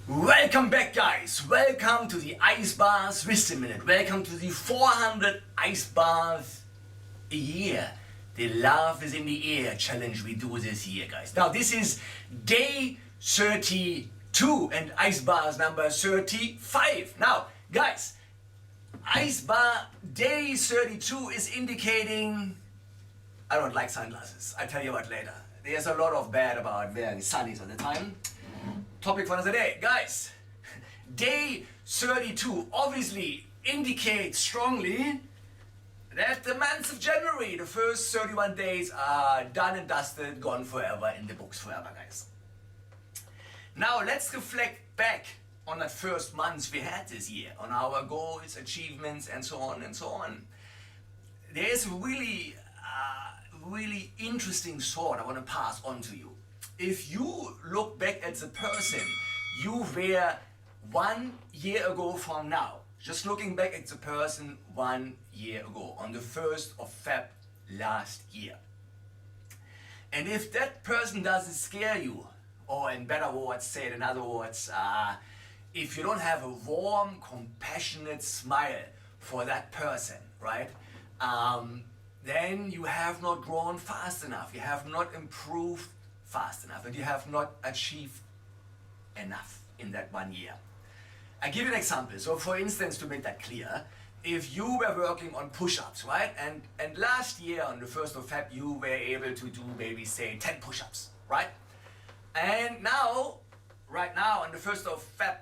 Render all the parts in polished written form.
Welcome back, guys. Welcome to the Ice Bars Wisdom Minute. Welcome to the 400 Ice Bars a year. The Love is in the Air challenge we do this year, guys. Now, this is day 32 and Ice Bars number 35. Now, guys, Ice Bar day 32 is indicating I don't like sunglasses. I'll tell you what later. There's a lot of bad about wearing sunnies all the time. Topic for another day. Guys, day 32 obviously indicates strongly that the month of January, the first 31 days are done and dusted, gone forever, in the books forever, guys. Now let's reflect back on that first month we had this year, on our goals, achievements, and so on and so on. There's a really interesting thought I want to pass on to you. If you look back at the person you were 1 year ago from now, just looking back at the person 1 year ago, on the 1st of Feb last year, and if that person doesn't scare you, or in better words, say it in other words, if you don't have a warm, compassionate smile for that person, right, then you have not grown fast enough, you have not improved fast enough, and you have not achieved enough in that 1 year. I give you an example. So for instance, to make that clear, if you were working on push-ups, right, and last year on the 1st of Feb you were able to do maybe say 10 push-ups, right, and now, right now on the 1st of Feb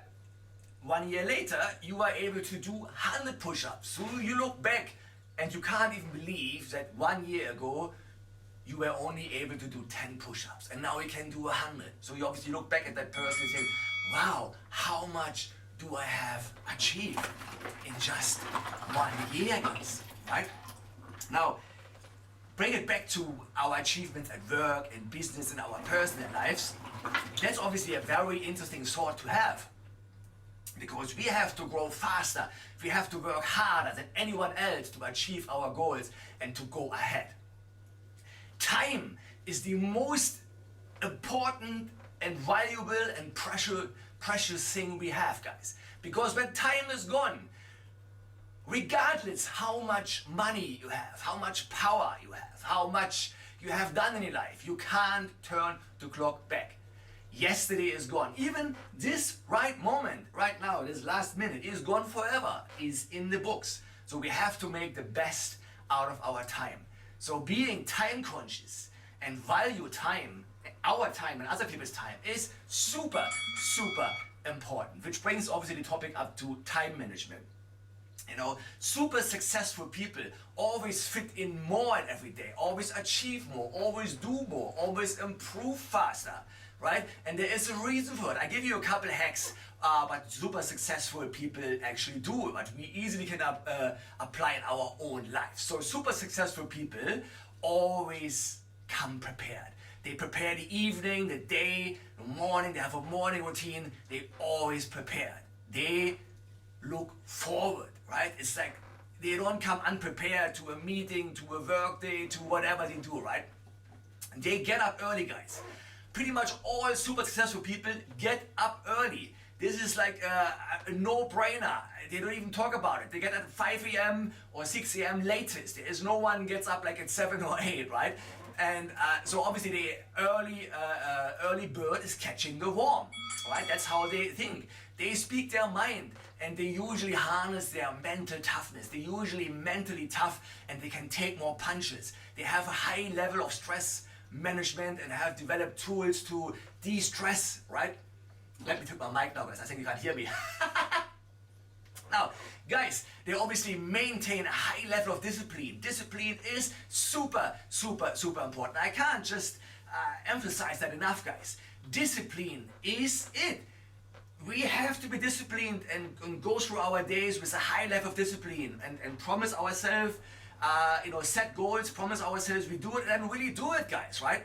1 year later, you are able to do 100 push-ups. So you look back and you can't even believe that 1 year ago you were only able to do 10 push-ups, and now you can do 100. So you obviously look back at that person and say, wow, how much do I have achieved in just 1 year, guys, right? Now, bring it back to our achievements at work, in business, in our personal lives. That's obviously a very interesting thought to have, because we have to grow faster, we have to work harder than anyone else to achieve our goals and to go ahead. Time is the most important and valuable and precious thing we have, guys. Because when time is gone, regardless how much money you have, how much power you have, how much you have done in your life, you can't turn the clock back. Yesterday is gone. Even this right moment, right now, this last minute is gone forever, is in the books. So we have to make the best out of our time. So being time conscious and value time, our time and other people's time, is super important. Which brings obviously the topic up to time management. You know, super successful people always fit in more in every day, always achieve more, always do more, always improve faster, right? And there is a reason for it. I give you a couple hacks, but super successful people actually do, but we easily can apply in our own life. So super successful people always come prepared. They prepare the evening, the day, the morning, they have a morning routine, they always prepared. They look forward, right? It's like they don't come unprepared to a meeting, to a work day, to whatever they do, right? They get up early, guys. Pretty much all super successful people get up early. This is like a no-brainer. They don't even talk about it. They get at 5 a.m. or 6 a.m. latest. There is no one gets up like at 7 or 8, right? And so obviously the early bird is catching the worm, right? That's how they think. They speak their mind, and they usually harness their mental toughness. They're usually mentally tough, and they can take more punches. They have a high level of stress management and have developed tools to de-stress, right? Let me take my mic now, guys. I think you can't hear me. Now, guys, they obviously maintain a high level of discipline. Discipline is super important. I can't just emphasize that enough, guys. Discipline is it. We have to be disciplined and go through our days with a high level of discipline and promise ourselves, set goals, promise ourselves we do it and really do it, guys, right?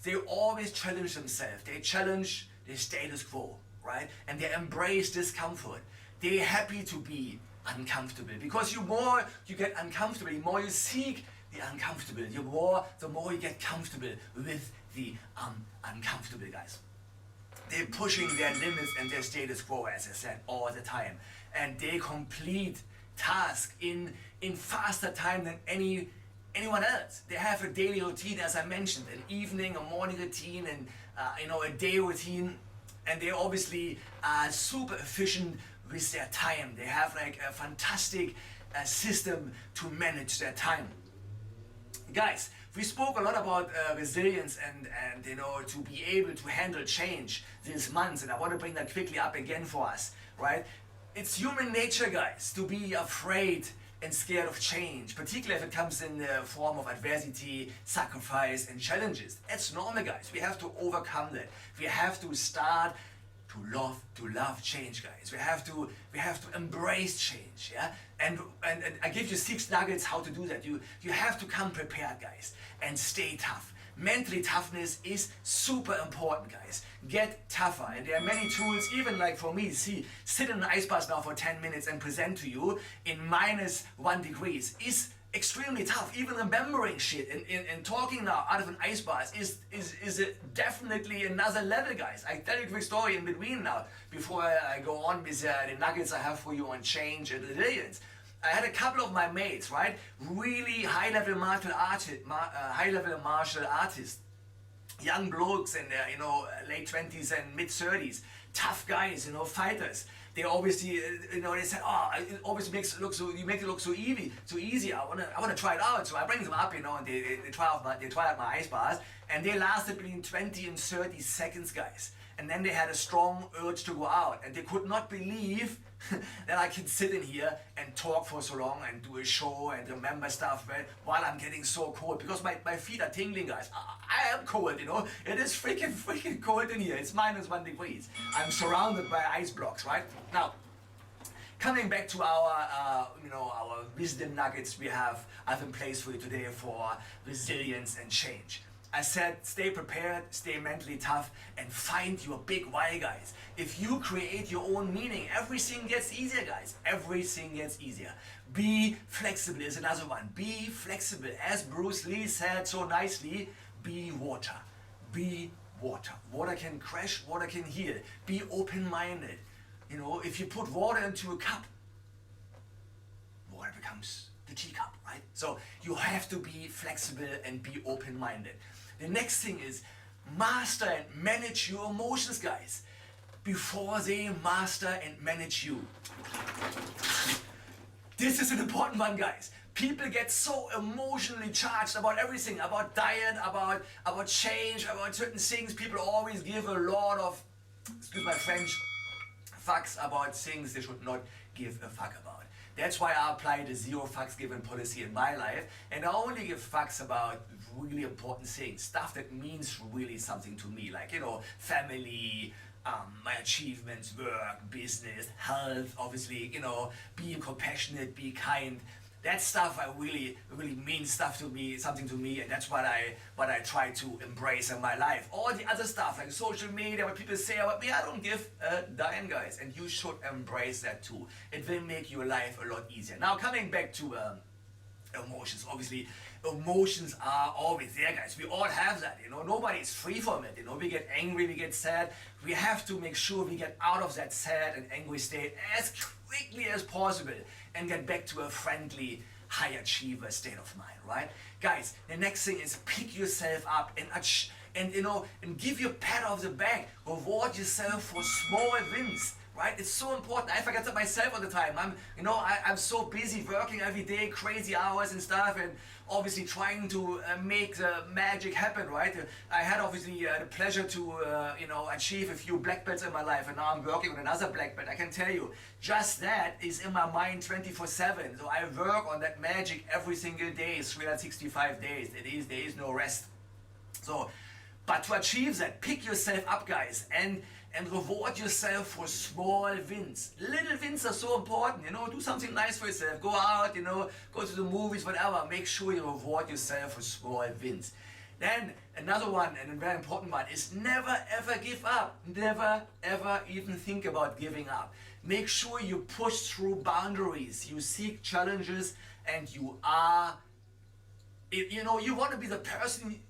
They always challenge themselves. They challenge the status quo, right? And they embrace discomfort. They're happy to be uncomfortable, because the more you get uncomfortable, the more you seek the uncomfortable, the more you get comfortable with the uncomfortable, guys. they're pushing their limits and their status quo, as I said, all the time. And they complete tasks in faster time than anyone else. They have a daily routine, as I mentioned, an evening, a morning routine, and a day routine. And they obviously are super efficient with their time. They have like a fantastic system to manage their time. Guys, we spoke a lot about resilience and to be able to handle change this month, and I want to bring that quickly up again for us, right? It's human nature, guys, to be afraid and scared of change, particularly if it comes in the form of adversity, sacrifice, and challenges. It's normal, guys. We have to overcome that. We have to start to love change, guys. We have to embrace change, yeah. And I give you 6 nuggets how to do that. You have to come prepared, guys, and stay tough. Mentally, toughness is super important, guys. Get tougher, and there are many tools. Even like for me, sit in an ice bath now for 10 minutes and present to you in -1 degrees is extremely tough. Even remembering shit and talking now out of an ice bath is definitely another level, guys. I tell you a quick story in between now before I go on with the nuggets I have for you on change and resilience. I had a couple of my mates, right? Really high-level martial artists, young blokes in their late 20s and mid 30s, tough guys, fighters. They obviously, they said, oh, it obviously makes it look so. You make it look so easy. I wanna try it out. So I bring them up, and they try out my ice bars, and they lasted between 20 and 30 seconds, guys. And then they had a strong urge to go out, and they could not believe that I can sit in here and talk for so long and do a show and remember stuff while I'm getting so cold, because my feet are tingling, guys. I am cold, It is freaking cold in here. It's -1 degrees. I'm surrounded by ice blocks, right? Now, coming back to our wisdom nuggets I've in place for you today for resilience and change. I said, stay prepared, stay mentally tough, and find your big why, guys. If you create your own meaning, everything gets easier, guys. Everything gets easier. Be flexible is another one. Be flexible. As Bruce Lee said so nicely, be water. Be water. Water can crash, water can heal. Be open-minded. If you put water into a cup, water becomes the teacup, right? So you have to be flexible and be open-minded. The next thing is master and manage your emotions, guys, before they master and manage you. This is an important one, guys. People get so emotionally charged about everything, about diet, about change, about certain things. People always give a lot of, excuse my French, fucks about things they should not give a fuck about. That's why I apply the 0 fucks given policy in my life, and I only give fucks about really important things, stuff that means really something to me, like family, my achievements, work, business, health, obviously, being compassionate, be kind. That stuff really means something to me, and that's what I try to embrace in my life. All the other stuff like social media, what people say about me, I don't give a damn, guys, and you should embrace that too. It will make your life a lot easier. Now, coming back to emotions, obviously, emotions are always there, guys. We all have that, nobody is free from it. We get angry, we get sad. We have to make sure we get out of that sad and angry state as quickly as possible and get back to a friendly, high achiever state of mind, right? Guys, the next thing is pick yourself up and give your pat on the back. Reward yourself for small wins. Right? It's so important. I forget that myself all the time. I'm so busy working every day, crazy hours and stuff, and obviously trying to make the magic happen, right? I had obviously the pleasure to achieve a few black belts in my life, and now I'm working on another black belt. I can tell you, just that is in my mind 24/7. So I work on that magic every single day, 365 days. There is no rest. So, but to achieve that, pick yourself up, guys, and reward yourself for small wins. Little wins are so important, do something nice for yourself. Go out, go to the movies, whatever. Make sure you reward yourself for small wins. Then another one, and a very important one, is never ever give up. Never ever even think about giving up. Make sure you push through boundaries. You seek challenges, and you want to be the person,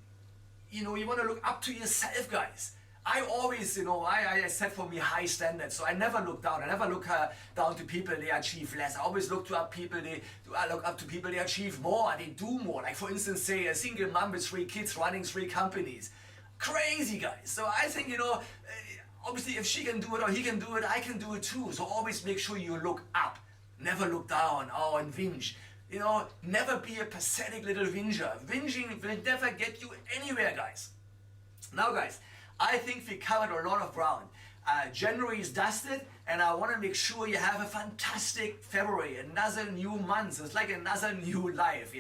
you want to look up to yourself, guys. I always, I set for me high standards, so I never look down. I never look down to people they achieve less. I always look to people I look up to people they achieve more, they do more. Like for instance, say a single mom with 3 kids running 3 companies. Crazy guys. So I think, obviously if she can do it or he can do it, I can do it too. So always make sure you look up, never look down and whinge. Never be a pathetic little whinger. Whinging will never get you anywhere, guys. Now guys, I think we covered a lot of ground. January is dusted, and I want to make sure you have a fantastic February, another new month. It's like another new life,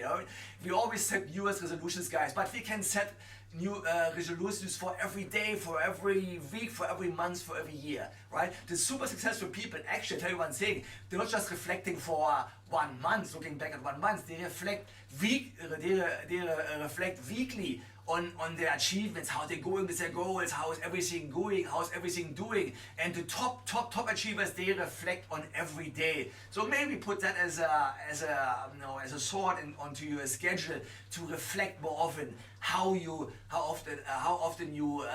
We always set New Year's resolutions, guys, but we can set new resolutions for every day, for every week, for every month, for every year, right? The super successful people, actually, I'll tell you one thing, they're not just reflecting for 1 month, looking back at 1 month, they reflect weekly on their achievements, how they're going with their goals, how is everything going, how is everything doing. And the top achievers, they reflect on every day. So maybe put that as a sword onto your schedule to reflect more often how often you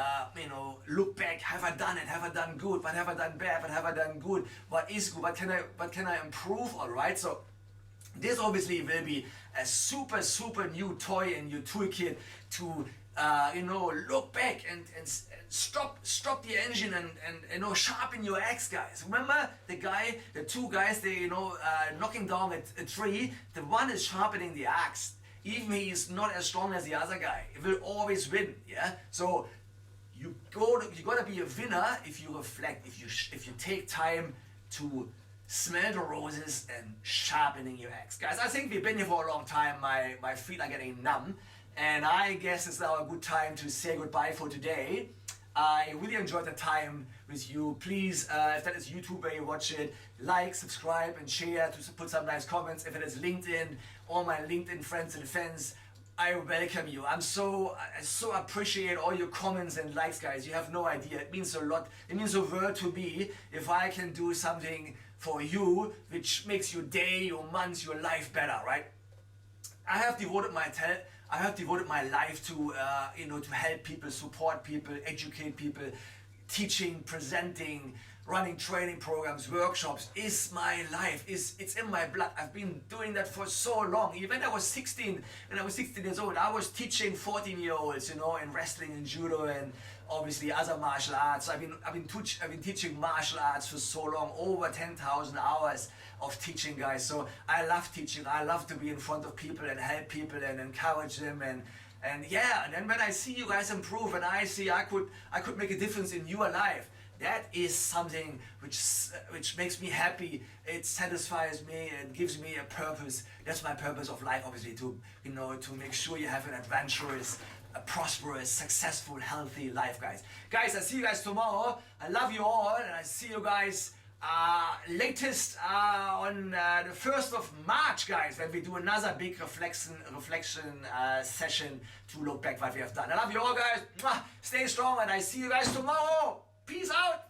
look back. Have I done it? Have I done good? What have I done bad? What have I done good? What is good? What can I improve on, right? So this obviously will be a super new toy in your toolkit to look back and stop the engine and sharpen your axe, guys. Remember the 2 guys, they knocking down a tree. The one is sharpening the axe. Even he is not as strong as the other guy, he will always win. Yeah. So you gotta be a winner if you reflect, if you take time to smell the roses and sharpening your axe. Guys, I think we've been here for a long time. My feet are getting numb, and I guess it's now a good time to say goodbye for today. I really enjoyed the time with you. Please, if that is YouTube where you watch it, like, subscribe, and share to put some nice comments. If it is LinkedIn, all my LinkedIn friends and fans, I welcome you. I so appreciate all your comments and likes, guys. You have no idea. It means a lot. It means a world to me if I can do something for you which makes your day, your month, your life better, right? I have devoted my life to to help people, support people, educate people. Teaching, presenting, running training programs, workshops is my life. It's in my blood. I've been doing that for so long. Even when I was 16 years old, I was teaching 14-year-olds, in wrestling and judo and obviously other martial arts. I've been teaching martial arts for so long, over 10,000 hours of teaching, guys. So I love teaching. I love to be in front of people and help people and encourage them and then when I see you guys improve and I see I could make a difference in your life, that is something which makes me happy. It satisfies me and gives me a purpose. That's my purpose of life, obviously, to make sure you have an adventurous, a prosperous, successful, healthy life, guys. Guys, I see you guys tomorrow. I love you all, and I see you guys latest on the 1st of March, guys, when we do another big reflection session to look back what we have done. I love you all, guys. Stay strong, and I see you guys tomorrow. Peace out.